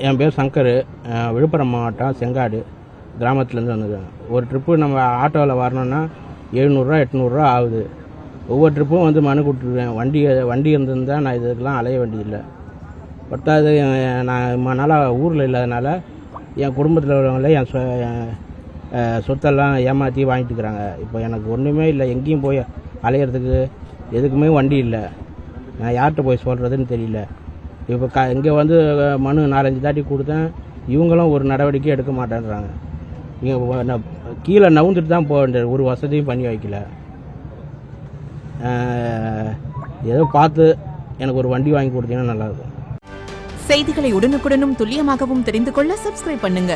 என் பேர் சங்கர், விழுப்புரம் மாவட்டம் செங்காடு கிராமத்துலேருந்து வந்துருக்கேன். ஒரு ட்ரிப்பு நம்ம ஆட்டோவில் வரணுன்னா 700 800 ஆகுது. ஒவ்வொரு ட்ரிப்பும் வந்து மனு கொடுத்துருவேன். வண்டி இருந்திருந்தால் நான் இதுக்கெல்லாம் அலைய வேண்டியதில்லை. பத்தாவது நான் ரொம்ப நாளாக ஊரில் இல்லாதனால என் குடும்பத்தில் உள்ளவங்களே என் சொத்தெல்லாம் ஏமாற்றி வாங்கிட்டுக்கிறாங்க. இப்போ எனக்கு ஒன்றுமே இல்லை, எங்கேயும் போய் அலையிறதுக்கு எதுக்குமே வண்டி இல்லை. நான் யார்கிட்ட போய் சொல்கிறதுன்னு தெரியல. இப்போ இங்கே வந்து மனு 4-5 தாட்டி கொடுத்தேன். இவங்களும் ஒரு நடவடிக்கை எடுக்க மாட்டேன்றாங்க. இங்கே கீழே நவுந்துட்டு தான் போக வேண்டியது, ஒரு வசதியும் பண்ணி வைக்கல. ஏதோ பார்த்து எனக்கு ஒரு வண்டி வாங்கி கொடுத்தீங்கன்னா நல்லாயிருக்கும். செய்திகளை உடனுக்குடனும் துல்லியமாகவும் தெரிந்து கொள்ள சப்ஸ்கிரைப் பண்ணுங்க.